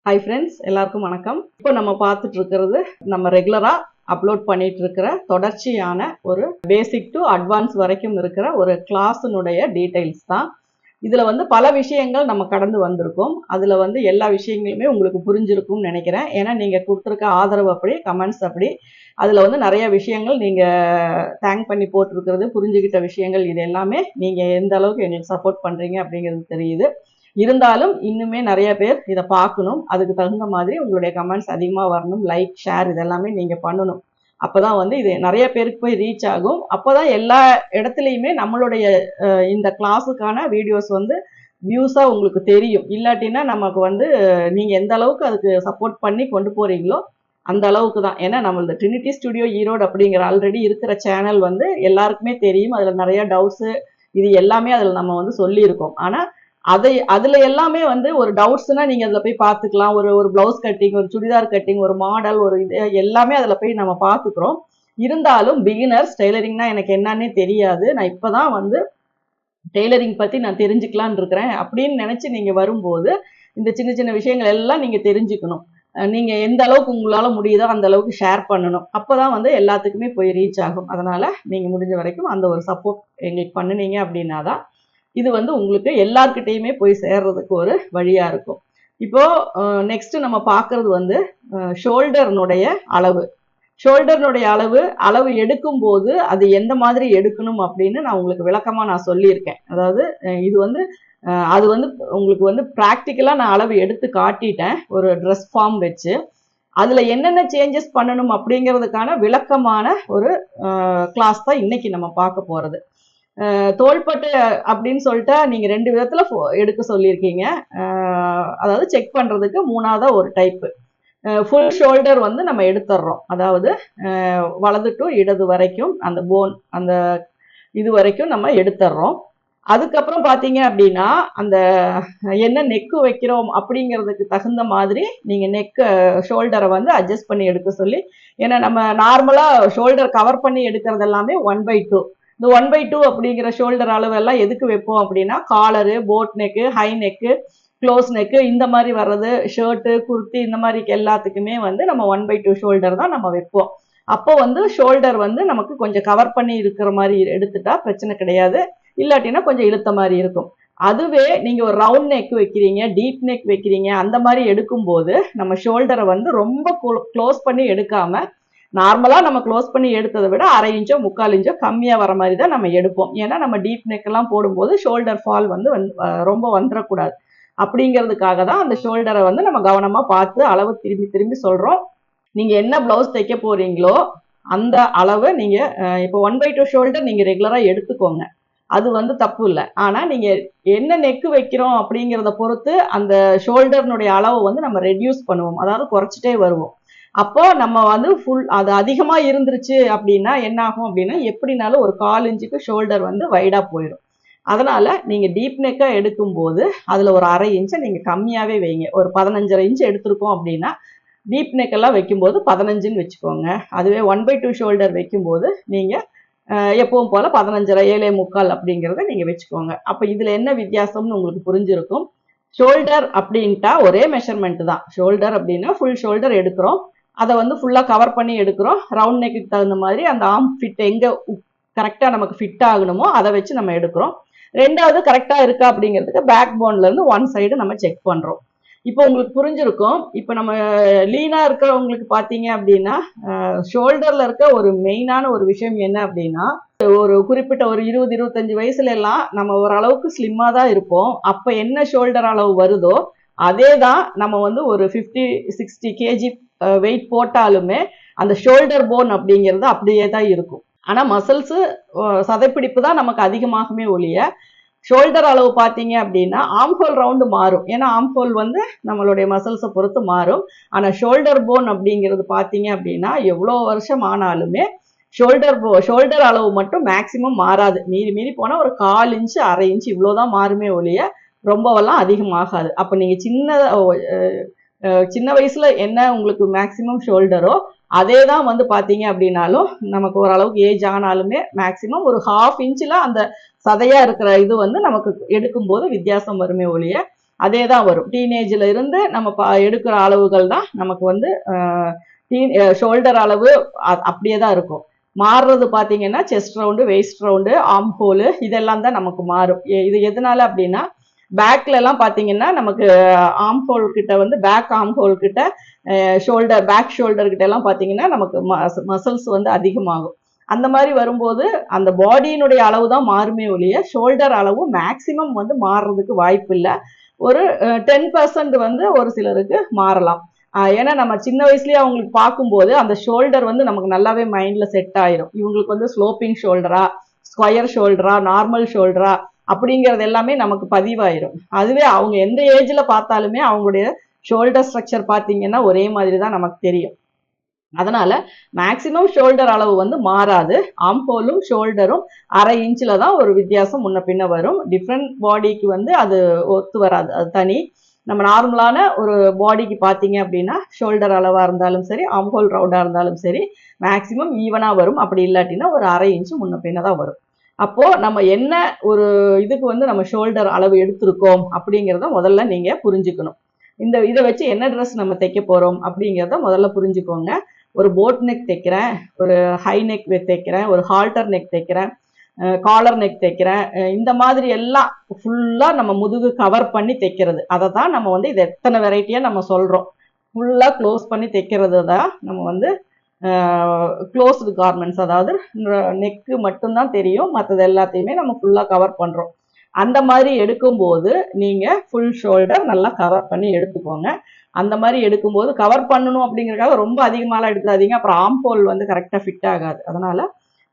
Hi friends, எல்லாருக்கும் வணக்கம். இப்போ நம்ம பார்த்துட்டு இருக்கிறது நம்ம ரெகுலராக அப்லோட் பண்ணிட்டு இருக்கிற தொடர்ச்சியான ஒரு பேசிக் டு அட்வான்ஸ் வரைக்கும் இருக்கிற ஒரு கிளாஸினுடைய டீட்டெயில்ஸ் தான். இதில் வந்து பல விஷயங்கள் நம்ம கடந்து வந்திருக்கோம். அதில் வந்து எல்லா விஷயங்களுமே உங்களுக்கு புரிஞ்சிருக்கும்னு நினைக்கிறேன். ஏன்னா நீங்கள் கொடுத்துருக்க ஆதரவு அப்படி, கமெண்ட்ஸ் அப்படி, அதில் வந்து நிறைய விஷயங்கள் நீங்கள் தேங்க் பண்ணி போட்டிருக்கிறது, புரிஞ்சுக்கிட்ட விஷயங்கள், இது எல்லாமே நீங்கள் எந்த அளவுக்கு எங்களுக்கு சப்போர்ட் பண்ணுறீங்க அப்படிங்கிறது தெரியுது. இருந்தாலும் இன்னுமே நிறைய பேர் இதை பார்க்கணும். அதுக்கு தகுந்த மாதிரி உங்களுடைய கமெண்ட்ஸ் அதிகமாக வரணும். லைக், ஷேர் இதெல்லாமே நீங்கள் பண்ணணும். அப்போதான் வந்து இது நிறைய பேருக்கு போய் ரீச் ஆகும். அப்போதான் எல்லா இடத்துலையுமே நம்மளுடைய இந்த கிளாஸுக்கான வீடியோஸ் வந்து வியூஸாக உங்களுக்கு தெரியும். இல்லாட்டினா நமக்கு வந்து நீங்கள் எந்த அளவுக்கு அதுக்கு சப்போர்ட் பண்ணி கொண்டு போகிறீங்களோ அந்த அளவுக்கு தான். ஏன்னா நம்மளது ட்ரினிட்டி ஸ்டுடியோ ஈரோடு அப்படிங்கிற ஆல்ரெடி இருக்கிற சேனல் வந்து எல்லாருக்குமே தெரியும். அதில் நிறைய டவுட்ஸு இது எல்லாமே அதில் நம்ம வந்து சொல்லியிருக்கோம். ஆனால் அதுல எல்லாமே வந்து ஒரு டவுட்ஸ்னா நீங்க அதுல போய் பார்த்துக்கலாம். ஒரு பிளவுஸ் கட்டிங், ஒரு சுடிதார் கட்டிங், ஒரு மாடல், ஒரு இது எல்லாமே அதுல போய் நம்ம பார்த்துக்கிறோம். இருந்தாலும் பிகினர்ஸ், டெய்லரிங்னா எனக்கு என்னன்னே தெரியாது, நான் இப்பதான் வந்து டெய்லரிங் பத்தி நான் தெரிஞ்சுக்கலான்னு இருக்கிறேன் அப்படின்னு நினைச்சு நீங்க வரும்போது இந்த சின்ன சின்ன விஷயங்கள் எல்லாம் நீங்க தெரிஞ்சுக்கணும். நீங்க எந்த அளவுக்கு உங்களால முடியுதோ அந்த அளவுக்கு ஷேர் பண்ணணும். அப்பதான் வந்து எல்லாத்துக்குமே போய் ரீச் ஆகும். அதனால நீங்க முடிஞ்ச வரைக்கும் அந்த ஒரு சப்போர்ட் எங்களுக்கு பண்ணுனீங்க அப்படின்னா தான் இது வந்து உங்களுக்கு எல்லார்கிட்டையுமே போய் சேர்றதுக்கு ஒரு வழியா இருக்கும். இப்போ நெக்ஸ்ட் நம்ம பார்க்கறது வந்து ஷோல்டர்னுடைய அளவு. ஷோல்டர்னுடைய அளவு எடுக்கும் போது அது எந்த மாதிரி எடுக்கணும் அப்படின்னு நான் உங்களுக்கு விளக்கமா நான் சொல்லியிருக்கேன். அதாவது இது வந்து அது வந்து உங்களுக்கு வந்து ப்ராக்டிக்கலா நான் அளவு எடுத்து காட்டிட்டேன் ஒரு ட்ரெஸ் ஃபார்ம் வச்சு. அதுல என்னென்ன சேஞ்சஸ் பண்ணணும் அப்படிங்கிறதுக்கான விளக்கமான ஒரு கிளாஸ் தான் இன்னைக்கு நம்ம பார்க்க போறது. தோள்பட்டை அப்படின்னு சொல்லிட்டா நீங்க 2 விதத்துல எடுக்க சொல்லியிருக்கீங்க. அதாவது செக் பண்றதுக்கு 3ஆவதா ஒரு டைப். ஃபுல் ஷோல்டர் வந்து நம்ம எடுத்துடுறோம். அதாவது வலது டு இடது வரைக்கும் அந்த போன், அந்த இது வரைக்கும் நம்ம எடுத்துடுறோம். அதுக்கப்புறம் பார்த்தீங்க அப்படின்னா அந்த என்ன நெக்கு வைக்கிறோம் அப்படிங்கிறதுக்கு தகுந்த மாதிரி நீங்க ஷோல்டரை வந்து அட்ஜஸ்ட் பண்ணி எடுக்க சொல்லி, ஏன்னா நம்ம நார்மலா ஷோல்டர் கவர் பண்ணி எடுக்கிறது எல்லாமே 1/2. இந்த 1/2 அப்படிங்கிற ஷோல்டர் அளவு எல்லாம் எதுக்கு வைப்போம் அப்படின்னா collar, boat neck, high neck, close neck இந்த மாதிரி வர்றது, ஷர்ட்டு, குர்த்தி இந்த மாதிரி எல்லாத்துக்குமே வந்து நம்ம 1/2 ஷோல்டர் தான் நம்ம வைப்போம். அப்போ வந்து ஷோல்டர் வந்து நமக்கு கொஞ்சம் கவர் பண்ணி இருக்கிற மாதிரி எடுத்துட்டா பிரச்சனை கிடையாது. இல்லாட்டினா கொஞ்சம் இழுத்த மாதிரி இருக்கும். அதுவே நீங்க ஒரு ரவுண்ட் நெக் வைக்கிறீங்க, டீப் நெக் வைக்கிறீங்க, அந்த மாதிரி எடுக்கும்போது நம்ம ஷோல்டரை வந்து ரொம்ப க்ளோஸ் பண்ணி எடுக்காம நார்மலா நம்ம க்ளோஸ் பண்ணி எடுத்ததை விட 1/2 இன்ச்சோ 3/4 இன்ச்சோ கம்மியா வர மாதிரி தான் நம்ம எடுப்போம். ஏன்னா நம்ம டீப் நெக் எல்லாம் போடும்போது ஷோல்டர் ஃபால் வந்து ரொம்ப வந்துடக்கூடாது. அப்படிங்கிறதுக்காக தான் அந்த ஷோல்டரை வந்து நம்ம கவனமா பார்த்து அளவு திரும்பி திரும்பி சொல்றோம். நீங்க என்ன பிளவுஸ் தைக்க போறீங்களோ அந்த அளவை நீங்க இப்போ 1/2 ஷோல்டர் நீங்க ரெகுலரா எடுத்துக்கோங்க. அது வந்து தப்பு இல்லை. ஆனா நீங்க என்ன நெக்கு வைக்கிறோம் அப்படிங்கிறத பொறுத்து அந்த ஷோல்டர்னுடைய அளவை வந்து நம்ம ரெடியூஸ் பண்ணுவோம், அதாவது குறைச்சிட்டே வருவோம். அப்போ நம்ம வந்து அது அதிகமா இருந்துருச்சு அப்படின்னா என்ன ஆகும் அப்படின்னா எப்படினாலும் ஒரு 1/4 இன்ச்சுக்கு ஷோல்டர் வந்து வைடா போயிடும். அதனால நீங்க டீப் நெக்கா எடுக்கும்போது அதுல ஒரு 1/2 இன்ச்சை நீங்க கம்மியாவே வைங்க. ஒரு 15.5 இன்ச் எடுத்திருக்கோம் அப்படின்னா டீப் நெக் எல்லாம் வைக்கும்போது 15ன்னு வச்சுக்கோங்க. அதுவே 1/2 ஷோல்டர் வைக்கும்போது நீங்க எப்பவும் போல 15.5, 7.75 அப்படிங்கிறத நீங்க வச்சுக்கோங்க. அப்ப இதுல என்ன வித்தியாசம்னு உங்களுக்கு புரிஞ்சிருக்கும். ஷோல்டர் அப்படின்ட்டா ஒரே மெஷர்மெண்ட் தான். ஷோல்டர் அப்படின்னா ஃபுல் ஷோல்டர் எடுக்கிறோம், அதை வந்து ஃபுல்லா கவர் பண்ணி எடுக்கிறோம். ரவுண்ட் நெக்கு தகுந்த மாதிரி அந்த ஆர்ம் ஃபிட் எங்க கரெக்டா நமக்கு ஃபிட் ஆகணுமோ அதை வச்சு நம்ம எடுக்கிறோம். ரெண்டாவது கரெக்டா இருக்கா அப்படிங்கிறதுக்கு பேக் போன்ல இருந்து ஒன் சைடு நம்ம செக் பண்றோம். இப்போ உங்களுக்கு புரிஞ்சிருக்கும். இப்போ நம்ம லீனா இருக்கிறவங்களுக்கு பார்த்தீங்க அப்படின்னா ஷோல்டர்ல இருக்க ஒரு மெயினான ஒரு விஷயம் என்ன அப்படின்னா, ஒரு குறிப்பிட்ட ஒரு 20-25 வயசுல எல்லாம் நம்ம ஓரளவுக்கு ஸ்லிம்மா தான் இருப்போம். அப்ப என்ன ஷோல்டர் அளவு வருதோ அதே தான் நம்ம வந்து ஒரு 50-60 கேஜி வெயிட் போட்டாலுமே அந்த ஷோல்டர் போன் அப்படிங்கிறது அப்படியே தான் இருக்கும். ஆனா மசில்ஸ் சதைப்பிடிப்பு தான் நமக்கு அதிகமாகுமே ஒழிய ஷோல்டர் அளவு பார்த்தீங்க அப்படின்னா ஆம்ஹோல் ரவுண்டு மாறும். ஏன்னா ஆம்ஹோல் வந்து நம்மளுடைய மசில்ஸை பொறுத்து மாறும். ஆனால் ஷோல்டர் போன் அப்படிங்கிறது பார்த்தீங்க அப்படின்னா எவ்வளோ வருஷம் ஆனாலுமே ஷோல்டர் அளவு மட்டும் மேக்சிமம் மாறாது. மீறி போனால் ஒரு 1/4 இன்ச்சு 1/2 இன்ச்சு இவ்வளோதான் மாறுமே ஒழிய ரொம்பவெல்லாம் அதிகமாகாது. அப்போ நீங்கள் சின்ன வயசுல என்ன உங்களுக்கு மேக்சிமம் ஷோல்டரோ அதே தான் வந்து பார்த்தீங்க அப்படின்னாலும் நமக்கு ஓரளவுக்கு ஏஜ் ஆனாலுமே மேக்சிமம் ஒரு 1/2 இன்ச்சில் அந்த சதையா இருக்கிற இது வந்து நமக்கு எடுக்கும்போது வித்தியாசம் வருமே ஒழிய அதே தான் வரும். டீனேஜ்ல இருந்து நம்ம எடுக்கிற அளவுகள் தான் நமக்கு வந்து ஷோல்டர் அளவு அப்படியே தான் இருக்கும். மாறுறது பார்த்தீங்கன்னா chest round, waist round, arm hole இதெல்லாம் தான் நமக்கு மாறும். இது எதனால அப்படின்னா பேக்ல எல்லாம் பார்த்தீங்கன்னா நமக்கு ஆர்ம் ஹோல் கிட்ட வந்து பேக் ஆர்ம் ஹோல் கிட்ட ஷோல்டர் பேக் ஷோல்டர் கிட்ட எல்லாம் பார்த்தீங்கன்னா நமக்கு மசில்ஸ் வந்து அதிகமாகும். அந்த மாதிரி வரும்போது அந்த பாடியினுடைய அளவு தான் மாறுமே ஒழிய ஷோல்டர் அளவு மேக்சிமம் வந்து மாறுறதுக்கு வாய்ப்பு இல்லை. ஒரு 10% வந்து ஒரு சிலருக்கு மாறலாம். ஏன்னா நம்ம சின்ன வயசுலயே அவங்களுக்கு பார்க்கும்போது அந்த ஷோல்டர் வந்து நமக்கு நல்லாவே மைண்ட்ல செட் ஆயிரும். இவங்களுக்கு வந்து ஸ்லோப்பிங் ஷோல்டரா, ஸ்கொயர் ஷோல்டரா, நார்மல் ஷோல்டரா அப்படிங்கிறது எல்லாமே நமக்கு பதிவாயிரும். அதுவே அவங்க எந்த ஏஜ்ல பார்த்தாலுமே அவங்களுடைய ஷோல்டர் ஸ்ட்ரக்சர் பார்த்தீங்கன்னா ஒரே மாதிரி தான் நமக்கு தெரியும். அதனால மேக்சிமம் ஷோல்டர் அளவு வந்து மாறாது. ஆம்ஹோலும் ஷோல்டரும் 1/2 இன்ச்சில் தான் ஒரு வித்தியாசம் முன்ன பின்ன வரும். டிஃப்ரெண்ட் பாடிக்கு வந்து அது ஒத்து வராது, அது தனி. நம்ம நார்மலான ஒரு பாடிக்கு பார்த்தீங்க அப்படின்னா ஷோல்டர் அளவாக இருந்தாலும் சரி, ஆம்ஹோல் ரவுண்டாக இருந்தாலும் சரி மேக்சிமம் ஈவனாக வரும். அப்படி இல்லாட்டினா ஒரு 1/2 இன்ச்சு முன்ன பின்ன தான் வரும். அப்போ நம்ம என்ன ஒரு இதுக்கு வந்து நம்ம ஷோல்டர் அளவு எடுத்திருக்கோம் அப்படிங்கிறத முதல்ல நீங்க புரிஞ்சுக்கணும். இதை வச்சு என்ன ட்ரெஸ் நம்ம தைக்க போறோம் அப்படிங்கிறத முதல்ல புரிஞ்சுக்கோங்க. ஒரு போட் நெக் தைக்கிறேன், ஒரு ஹை நெக் தைக்கிறேன், ஒரு ஹால்டர் நெக் தைக்கிறேன், காலர் நெக் தைக்கிறேன், இந்த மாதிரி எல்லாம் ஃபுல்லா நம்ம முதுகு கவர் பண்ணி தைக்கிறது. அதை தான் நம்ம வந்து இது எத்தனை வெரைட்டியா நம்ம சொல்றோம். ஃபுல்லா க்ளோஸ் பண்ணி தைக்கிறது தான் நம்ம வந்து க்ளோஸ்டு கார்மெண்ட்ஸ். அதாவது நெக்கு மட்டும்தான் தெரியும், மற்றது எல்லாத்தையுமே நம்ம ஃபுல்லா கவர் பண்றோம். அந்த மாதிரி எடுக்கும்போது நீங்க ஃபுல் ஷோல்டர் நல்லா கவர் பண்ணி எடுத்துக்கோங்க. அந்த மாதிரி எடுக்கும்போது கவர் பண்ணணும் அப்படிங்கிறதுக்காக ரொம்ப அதிகமாலாம் எடுக்காதீங்க. அப்புறம் ஆம்போல் வந்து கரெக்டாக ஃபிட் ஆகாது. அதனால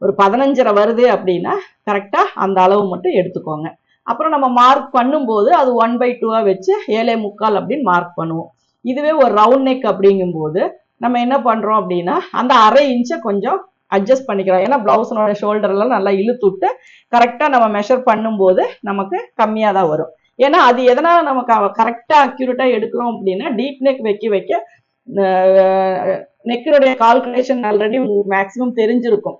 ஒரு 15.5 வருது அப்படின்னா கரெக்டாக அந்த அளவு மட்டும் எடுத்துக்கோங்க. அப்புறம் நம்ம மார்க் பண்ணும்போது அது 1/2 வச்சு 7.75 அப்படின்னு மார்க் பண்ணுவோம். இதுவே ஒரு ரவுண்ட் நெக் அப்படிங்கும்போது நம்ம என்ன பண்றோம் அப்படின்னா அந்த 1/2 இன்ச்சை கொஞ்சம் அட்ஜஸ்ட் பண்ணிக்கிறோம். ஏன்னா பிளவுஸனோட ஷோல்டர்லாம் நல்லா இழுத்துட்டு கரெக்டாக நம்ம மெஷர் பண்ணும்போது நமக்கு கம்மியாக தான் வரும். ஏன்னா அது எதனால நமக்கு கரெக்டாக அக்யூரேட்டாக எடுக்கிறோம் அப்படின்னா டீப் நெக் வைக்க நெக்கினுடைய கால்குலேஷன் ஆல்ரெடி உங்களுக்கு மேக்சிமம் தெரிஞ்சிருக்கும்.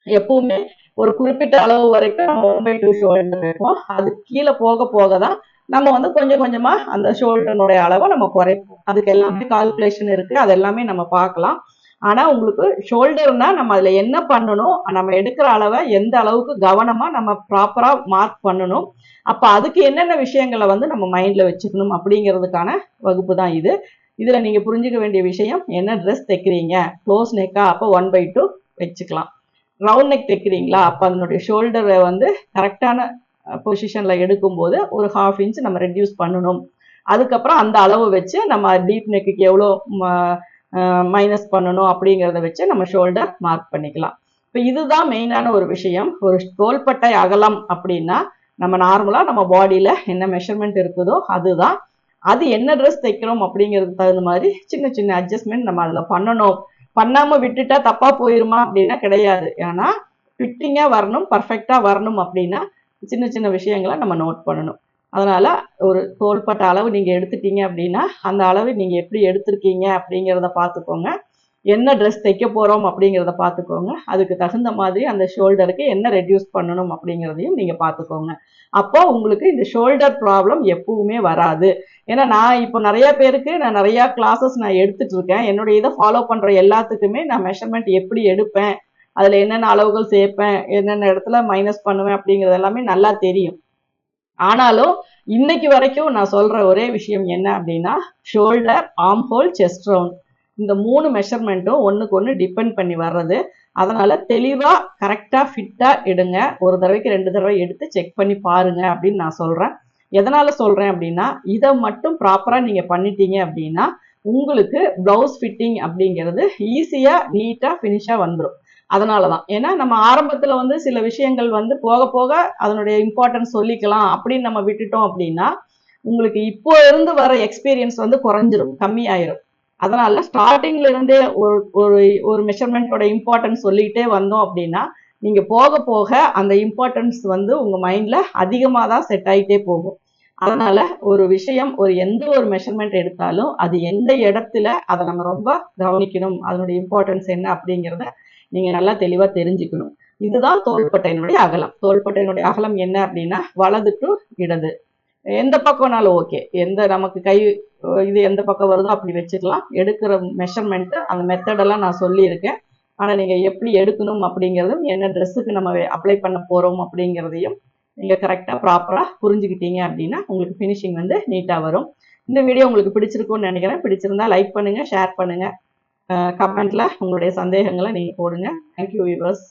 எப்பவுமே ஒரு குறிப்பிட்ட அளவு வரைக்கும் 1/2 ஷோல்டர் இருக்கும். அது கீழே போக போக தான் நம்ம வந்து கொஞ்சம் கொஞ்சமா அந்த ஷோல்டருடைய அளவை நம்ம குறைப்போம். அதுக்கு எல்லாமே கால்குலேஷன் இருக்கு, அது எல்லாமே நம்ம பார்க்கலாம். ஆனா உங்களுக்கு ஷோல்டர்னா நம்ம அதுல என்ன பண்ணணும், நம்ம எடுக்கிற அளவை எந்த அளவுக்கு கவனமா நம்ம ப்ராப்பரா மார்க் பண்ணணும், அப்ப அதுக்கு என்னென்ன விஷயங்களை வந்து நம்ம மைண்ட்ல வச்சுக்கணும் அப்படிங்கிறதுக்கான வகுப்பு தான் இது. இதுல நீங்க புரிஞ்சுக்க வேண்டிய விஷயம், என்ன ட்ரெஸ் தைக்கிறீங்க, க்ளோஸ் நெக்கா அப்போ 1/2 வச்சுக்கலாம். ரவுண்ட் நெக் தைக்கிறீங்களா அப்ப அதனுடைய ஷோல்டரை வந்து கரெக்டான பொசிஷன்ல எடுக்கும்போது ஒரு 1/2 இன்ச் நம்ம ரெடியூஸ் பண்ணணும். அதுக்கப்புறம் அந்த அளவு வச்சு நம்ம டீப் நெக்கு எவ்வளோ மைனஸ் பண்ணணும் அப்படிங்கிறத வச்சு நம்ம ஷோல்டர் மார்க் பண்ணிக்கலாம். இப்போ இதுதான் மெயினான ஒரு விஷயம். ஒரு தோள்பட்டை அகலம் அப்படின்னா நம்ம நார்மலா நம்ம பாடியில என்ன மெஷர்மெண்ட் இருக்குதோ அதுதான். அது என்ன ட்ரெஸ் தைக்கிறோம் அப்படிங்கிறதுக்கு தகுந்த மாதிரி சின்ன சின்ன அட்ஜஸ்ட்மெண்ட் நம்ம அதில் பண்ணணும். பண்ணாம விட்டுட்டா தப்பா போயிருமா அப்படின்னா கிடையாது. ஏன்னா ஃபிட்டிங்கா வரணும், பர்ஃபெக்டா வரணும் அப்படின்னா சின்ன சின்ன விஷயங்களை நம்ம நோட் பண்ணணும். அதனால ஒரு தோள்பட்ட அளவு நீங்க எடுத்துட்டீங்க அப்படின்னா அந்த அளவு நீங்க எப்படி எடுத்திருக்கீங்க அப்படிங்கிறத பார்த்துக்கோங்க. என்ன ட்ரெஸ் தைக்க போறோம் அப்படிங்கிறத பார்த்துக்கோங்க. அதுக்கு தகுந்த மாதிரி அந்த ஷோல்டருக்கு என்ன ரெடியூஸ் பண்ணணும் அப்படிங்கிறதையும் நீங்க பார்த்துக்கோங்க. அப்போ உங்களுக்கு இந்த ஷோல்டர் ப்ராப்ளம் எப்பவுமே வராது. ஏன்னா நான் இப்போ நிறைய பேருக்கு நான் நிறைய கிளாஸஸ் நான் எடுத்துட்டு இருக்கேன். என்னுடைய இதை ஃபாலோ பண்ற எல்லாத்துக்குமே நான் மெஷர்மெண்ட் எப்படி எடுப்பேன், அதுல என்னென்ன அளவுகள் சேர்ப்பேன், என்னென்ன இடத்துல மைனஸ் பண்ணுவேன் அப்படிங்கிறது எல்லாமே நல்லா தெரியும். ஆனாலும் இன்னைக்கு வரைக்கும் நான் சொல்ற ஒரே விஷயம் என்ன அப்படின்னா shoulder, arm whole, chest round இந்த 3 மெஷர்மெண்ட்டும் ஒண்ணுக்கு ஒன்று டிபெண்ட் பண்ணி வர்றது. அதனால தெளிவா கரெக்டா ஃபிட்டா எடுங்க. ஒரு தடவைக்கு 2 தடவை எடுத்து செக் பண்ணி பாருங்க அப்படின்னு நான் சொல்றேன். எதனால சொல்றேன் அப்படின்னா இதை மட்டும் ப்ராப்பரா நீங்க பண்ணிட்டீங்க அப்படின்னா உங்களுக்கு பிளவுஸ் ஃபிட்டிங் அப்படிங்கிறது ஈஸியா நீட்டா ஃபினிஷா வந்துடும். அதனாலதான். ஏன்னா நம்ம ஆரம்பத்துல வந்து சில விஷயங்கள் வந்து போக போக அதனுடைய இம்பார்ட்டன்ஸ் சொல்லிக்கலாம் அப்படின்னு நம்ம விட்டுட்டோம் அப்படின்னா உங்களுக்கு இப்போ இருந்து வர எக்ஸ்பீரியன்ஸ் வந்து குறைஞ்சிரும், கம்மியாயிரும். அதனால ஸ்டார்டிங்ல இருந்தே ஒரு மெஷர்மெண்டோட இம்பார்ட்டன்ஸ் சொல்லிக்கிட்டே வந்தோம் அப்படின்னா நீங்க போக போக அந்த இம்பார்ட்டன்ஸ் வந்து உங்க மைண்ட்ல அதிகமா தான் செட் ஆகிட்டே போகும். அதனால ஒரு விஷயம், எந்த ஒரு மெஷர்மெண்ட் எடுத்தாலும் அது எந்த இடத்துல அதை நம்ம ரொம்ப கவனிக்கணும், அதனுடைய இம்பார்ட்டன்ஸ் என்ன அப்படிங்கிறத நீங்க நல்லா தெளிவா தெரிஞ்சுக்கணும். இதுதான் தோள்பட்டையினுடைய அகலம். தோள்பட்டையினுடைய அகலம் என்ன அப்படின்னா வலது டு இடது. எந்த பக்கம்னாலும் ஓகே, எந்த நமக்கு கை இது எந்த பக்கம் வருதோ அப்படி வச்சுக்கலாம். எடுக்கிற மெஷர்மெண்ட் அந்த மெத்தடெல்லாம் நான் சொல்லியிருக்கேன். ஆனால் நீங்கள் எப்படி எடுக்கணும் அப்படிங்கிறதும் என்ன ட்ரெஸ்ஸுக்கு நம்ம அப்ளை பண்ண போகிறோம் அப்படிங்கிறதையும் நீங்கள் கரெக்டாக ப்ராப்பராக புரிஞ்சுக்கிட்டீங்க அப்படின்னா உங்களுக்கு ஃபினிஷிங் வந்து நீட்டாக வரும். இந்த வீடியோ உங்களுக்கு பிடிச்சிருக்கும்னு நினைக்கிறேன். பிடிச்சிருந்தா லைக் பண்ணுங்கள், ஷேர் பண்ணுங்கள், கமெண்ட்டில் உங்களுடைய சந்தேகங்களை நீங்கள் போடுங்க. Thank you viewers.